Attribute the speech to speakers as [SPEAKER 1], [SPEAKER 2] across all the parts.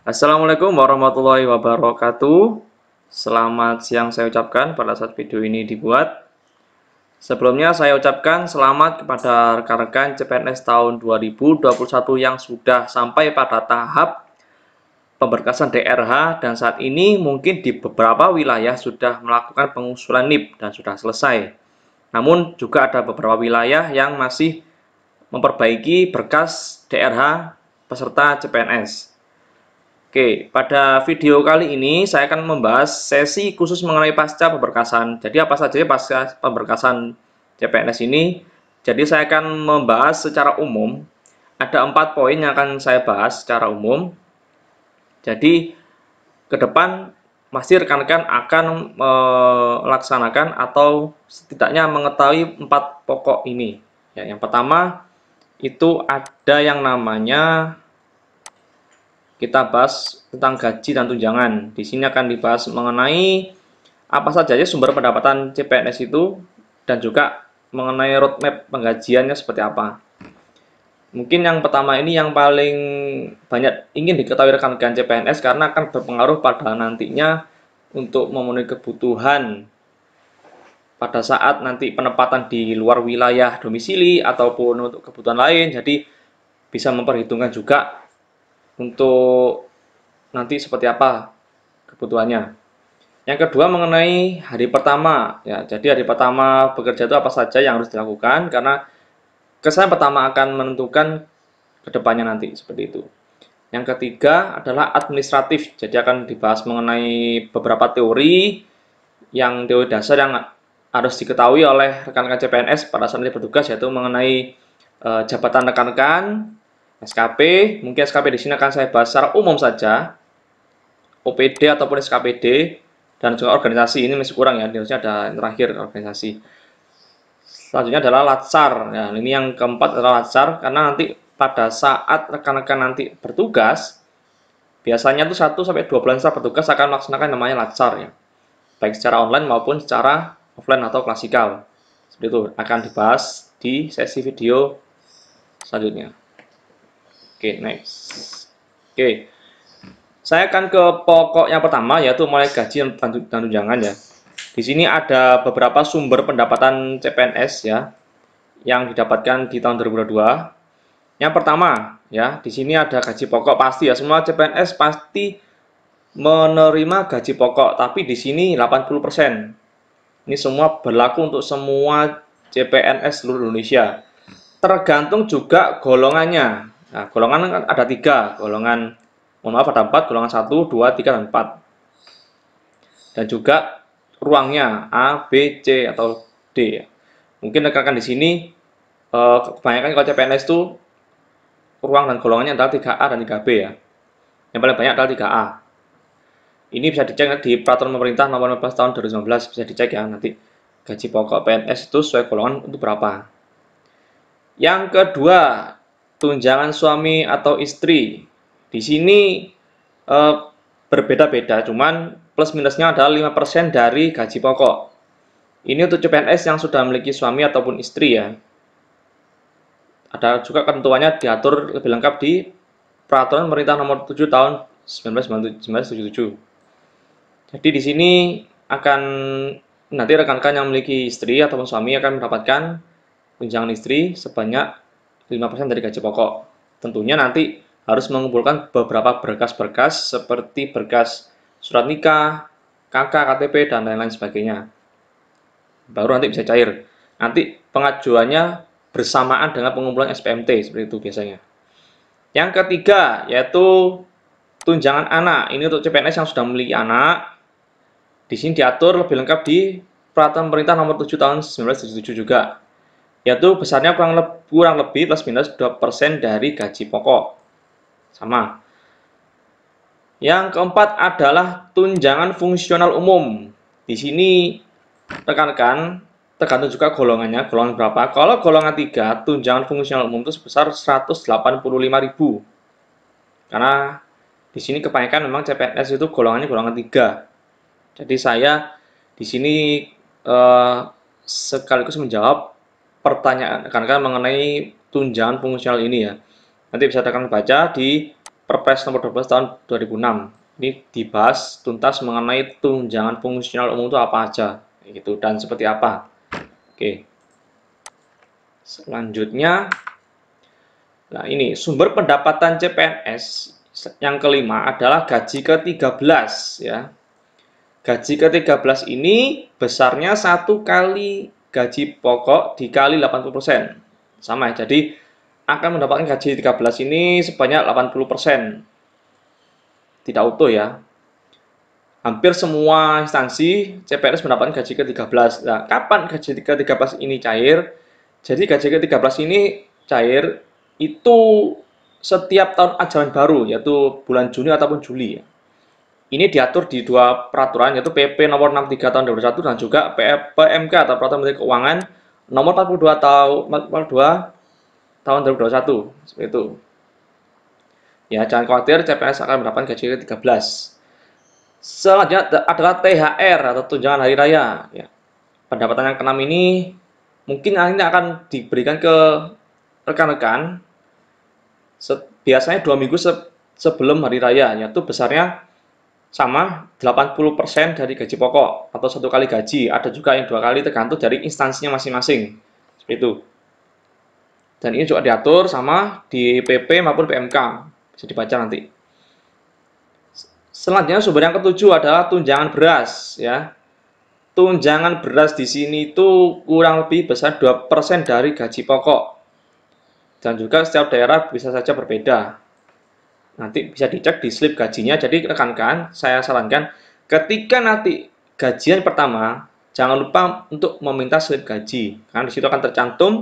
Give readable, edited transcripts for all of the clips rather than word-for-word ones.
[SPEAKER 1] Assalamualaikum warahmatullahi wabarakatuh. Selamat siang saya ucapkan pada saat video ini dibuat. Sebelumnya saya ucapkan selamat kepada rekan-rekan CPNS tahun 2021 yang sudah sampai pada tahap pemberkasan DRH dan saat ini mungkin di beberapa wilayah sudah melakukan pengusulan NIP dan sudah selesai. Namun juga ada beberapa wilayah yang masih memperbaiki berkas DRH peserta CPNS. Oke, pada video kali ini saya akan membahas sesi khusus mengenai pasca pemberkasan. Jadi apa saja pasca pemberkasan CPNS ini? Jadi saya akan membahas secara umum. Ada 4 poin yang akan saya bahas secara umum. Jadi ke depan masih rekan-rekan akan melaksanakan atau setidaknya mengetahui 4 pokok ini. Ya, yang pertama itu ada yang namanya kita bahas tentang gaji dan tunjangan. Di sini akan dibahas mengenai apa saja sumber pendapatan CPNS itu dan juga mengenai roadmap penggajiannya seperti apa. Mungkin yang pertama ini yang paling banyak ingin diketahui rekan-rekan CPNS karena akan berpengaruh pada nantinya untuk memenuhi kebutuhan pada saat nanti penempatan di luar wilayah domisili ataupun untuk kebutuhan lain. Jadi bisa memperhitungkan juga untuk nanti seperti apa kebutuhannya. Yang kedua mengenai hari pertama, ya. Jadi hari pertama bekerja itu apa saja yang harus dilakukan karena kesan pertama akan menentukan kedepannya nanti seperti itu. Yang ketiga adalah administratif, jadi akan dibahas mengenai beberapa teori dasar yang harus diketahui oleh rekan-rekan CPNS pada saat bertugas yaitu mengenai jabatan rekan-rekan, SKP, mungkin SKP di sini akan saya bahas secara umum saja. OPD ataupun SKPD dan juga organisasi ini masih kurang ya, harusnya ada yang terakhir organisasi. Selanjutnya adalah latsar. Nah, ini yang keempat adalah latsar karena nanti pada saat rekan-rekan nanti bertugas biasanya tuh 1 sampai 2 bulan setelah bertugas akan melaksanakan namanya latsar ya. Baik secara online maupun secara offline atau klasikal. Seperti itu akan dibahas di sesi video selanjutnya. Oke, next. Oke. Saya akan ke pokok yang pertama yaitu mulai gaji dan tunjangan ya. Di sini ada beberapa sumber pendapatan CPNS ya yang didapatkan di tahun 2022. Yang pertama ya, di sini ada gaji pokok pasti ya. Semua CPNS pasti menerima gaji pokok, tapi di sini 80%. Ini semua berlaku untuk semua CPNS seluruh Indonesia. Tergantung juga golongannya. Nah, golongan kan ada 3, golongan mohon maaf ada 4, golongan 1, 2, 3, dan 4. Dan juga ruangnya A, B, C, atau D. Mungkin rekan-rekan di sini kebanyakan kalau CPNS itu ruang dan golongannya adalah 3A dan 3B ya. Yang paling banyak adalah 3A. Ini bisa dicek di peraturan pemerintah nomor 15 tahun 2019, bisa dicek ya nanti gaji pokok PNS itu sesuai golongan untuk berapa. Yang kedua, tunjangan suami atau istri. Di sini berbeda-beda, cuman plus minusnya adalah 5% dari gaji pokok. Ini untuk CPNS yang sudah memiliki suami ataupun istri ya. Ada juga ketentuannya diatur lebih lengkap di Peraturan Pemerintah Nomor 7 Tahun 1997. Jadi di sini akan nanti rekan-rekan yang memiliki istri ataupun suami akan mendapatkan tunjangan istri sebanyak 5% dari gaji pokok. Tentunya nanti harus mengumpulkan beberapa berkas-berkas seperti berkas surat nikah, KK, KTP, dan lain-lain sebagainya. Baru nanti bisa cair. Nanti pengajuannya bersamaan dengan pengumpulan SPMT, seperti itu biasanya. Yang ketiga, yaitu tunjangan anak. Ini untuk CPNS yang sudah memiliki anak. Di sini diatur lebih lengkap di Peraturan Pemerintah Nomor 7 Tahun 1977 juga. Yaitu besarnya kurang lebih plus minus 2% dari gaji pokok. Sama. Yang keempat adalah tunjangan fungsional umum. Di sini rekan-rekan tergantung juga golongannya, golongan berapa. Kalau golongan 3, tunjangan fungsional umum itu sebesar 185.000. Karena di sini kebanyakan memang CPNS itu golongannya golongan 3. Jadi saya di sini sekaligus menjawab pertanyaan rekan-rekan mengenai tunjangan fungsional ini ya. Nanti bisa rekan baca di Perpres nomor 12 tahun 2006. Ini dibahas tuntas mengenai tunjangan fungsional umum itu apa aja, gitu, dan seperti apa. Oke. Selanjutnya, nah ini sumber pendapatan CPNS yang kelima adalah gaji ke-13 ya. Gaji ke-13 ini besarnya 1 kali gaji pokok dikali 80%. Sama ya, jadi akan mendapatkan gaji 13 ini sebanyak 80%. Tidak utuh ya. Hampir semua instansi CPNS mendapatkan gaji ke-13. Nah, kapan gaji ke-13 ini cair? Jadi gaji ke-13 ini cair itu setiap tahun ajaran baru, yaitu bulan Juni ataupun Juli. Ini diatur di dua peraturan, yaitu PP nomor 63 tahun 2021 dan juga PMK atau Peraturan Menteri Keuangan nomor 42 tahun 2021. Seperti itu. Ya, jangan khawatir, CPNS akan mendapatkan gaji ke-13. Selanjutnya adalah THR atau tunjangan hari raya. Ya. Pendapatan yang keenam ini mungkin ini akan diberikan ke rekan-rekan biasanya 2 minggu sebelum hari raya, yaitu besarnya sama 80% dari gaji pokok atau 1 kali gaji. Ada juga yang 2 kali, tergantung dari instansinya masing-masing. Seperti itu. Dan ini juga diatur sama di PP maupun PMK. Bisa dibaca nanti. Selanjutnya sumber yang ketujuh adalah tunjangan beras ya. Tunjangan beras di sini itu kurang lebih besar 2% dari gaji pokok. Dan juga setiap daerah bisa saja berbeda. Nanti bisa dicek di slip gajinya. Jadi rekan-rekan, saya sarankan ketika nanti gajian pertama, jangan lupa untuk meminta slip gaji. Karena di situ akan tercantum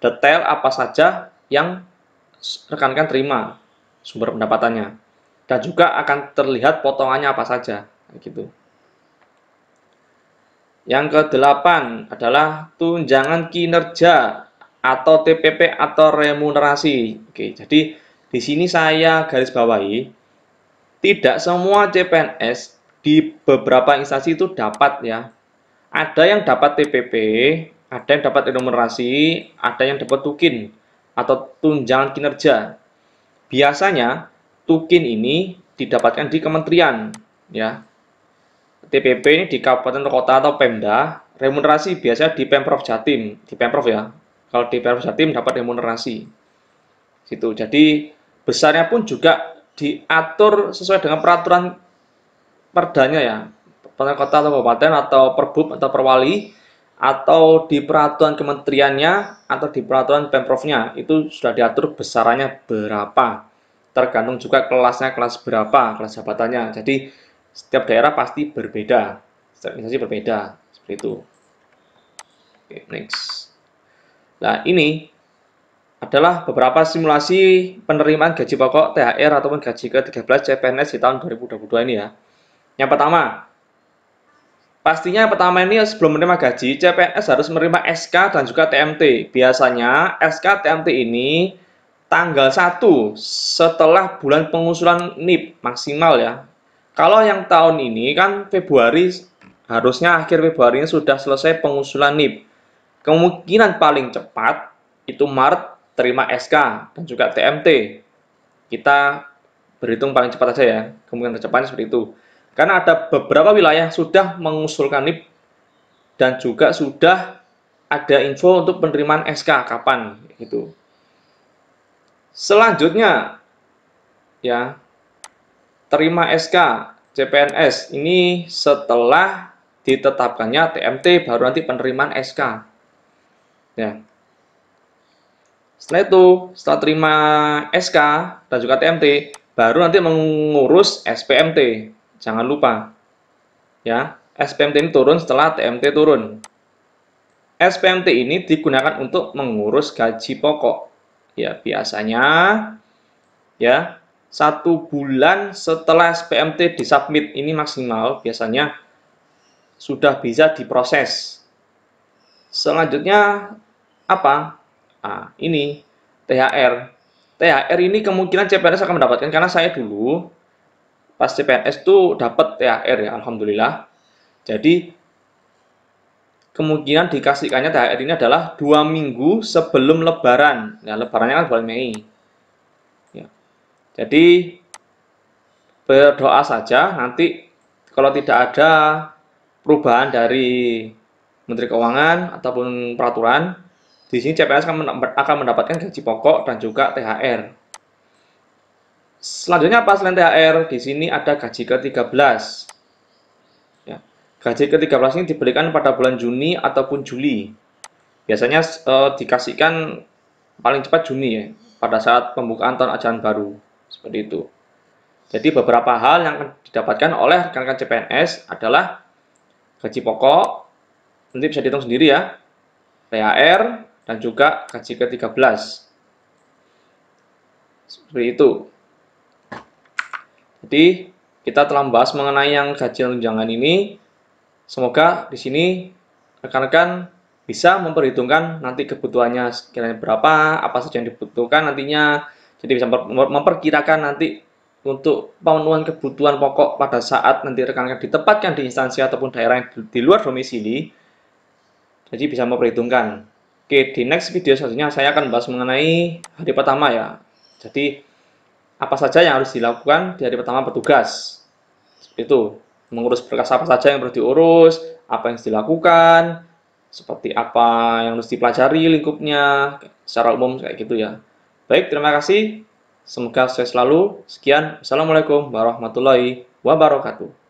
[SPEAKER 1] detail apa saja yang rekan-rekan terima sumber pendapatannya. Dan juga akan terlihat potongannya apa saja. Gitu. Yang ke-8 adalah tunjangan kinerja atau TPP atau remunerasi. Oke, jadi di sini saya garis bawahi, tidak semua CPNS di beberapa instansi itu dapat ya. Ada yang dapat TPP, ada yang dapat remunerasi, ada yang dapat tukin atau tunjangan kinerja. Biasanya tukin ini didapatkan di kementerian ya. TPP ini di kabupaten kota atau Pemda, remunerasi biasanya di Pemprov Jatim, di Pemprov ya. Kalau di Pemprov Jatim dapat remunerasi. Situ. Jadi besarnya pun juga diatur sesuai dengan peraturan perdanya ya. Peraturan kota atau kabupaten atau perbub atau perwali atau di peraturan kementeriannya atau di peraturan Pemprovnya itu sudah diatur besarannya berapa. Tergantung juga kelasnya kelas berapa, kelas jabatannya. Jadi setiap daerah pasti berbeda, setiap instansi berbeda, seperti itu. Oke, next. Nah, ini adalah beberapa simulasi penerimaan gaji pokok, THR, ataupun gaji ke-13 CPNS di tahun 2022 ini ya. Yang pertama, pastinya pertama ini sebelum menerima gaji, CPNS harus menerima SK dan juga TMT. Biasanya SK TMT ini tanggal 1 setelah bulan pengusulan NIP maksimal ya. Kalau yang tahun ini kan Februari, harusnya akhir Februari ini sudah selesai pengusulan NIP. Kemungkinan paling cepat itu Maret terima SK dan juga TMT. Kita berhitung paling cepat saja ya, kemungkinan tercepatnya seperti itu. Karena ada beberapa wilayah yang sudah mengusulkan NIP dan juga sudah ada info untuk penerimaan SK kapan gitu. Selanjutnya ya, terima SK CPNS ini setelah ditetapkannya TMT baru nanti penerimaan SK. Ya. Setelah itu, setelah terima SK dan juga TMT, baru nanti mengurus SPMT. Jangan lupa. Ya, SPMT ini turun setelah TMT turun. SPMT ini digunakan untuk mengurus gaji pokok. Ya, biasanya ya 1 bulan setelah SPMT disubmit ini maksimal biasanya sudah bisa diproses. Selanjutnya apa? Nah, ini THR. THR ini kemungkinan CPNS akan mendapatkan karena saya dulu pas CPNS tuh dapat THR ya, alhamdulillah. Jadi kemungkinan dikasihkannya THR ini adalah 2 minggu sebelum Lebaran. Nah, Lebarannya kan bulan Mei. Ya. Jadi berdoa saja. Nanti kalau tidak ada perubahan dari Menteri Keuangan ataupun peraturan, di sini CPNS akan mendapatkan gaji pokok dan juga THR. Selanjutnya apa selain THR? Di sini ada gaji ke-13. Ya. Gaji ke-13 ini diberikan pada bulan Juni ataupun Juli. Biasanya dikasihkan paling cepat Juni ya, pada saat pembukaan tahun ajaran baru. Seperti itu. Jadi beberapa hal yang akan didapatkan oleh rekan-rekan CPNS adalah gaji pokok, nanti bisa dihitung sendiri ya, THR, dan juga gaji ke-13. Seperti itu. Jadi, kita telah membahas mengenai yang gaji dan tunjangan ini. Semoga di sini rekan-rekan bisa memperhitungkan nanti kebutuhannya sekiranya berapa, apa saja yang dibutuhkan nantinya. Jadi bisa memperkirakan nanti untuk pemenuhan kebutuhan pokok pada saat nanti rekan-rekan ditempatkan di instansi ataupun daerah yang di luar domisili. Jadi bisa memperhitungkan. Oke, di next video selanjutnya saya akan bahas mengenai hari pertama ya. Jadi apa saja yang harus dilakukan di hari pertama petugas. Seperti itu. Mengurus berkas apa saja yang perlu diurus, apa yang harus dilakukan, seperti apa yang harus dipelajari lingkupnya, secara umum kayak gitu ya. Baik, terima kasih. Semoga sukses selalu. Sekian. Assalamualaikum warahmatullahi wabarakatuh.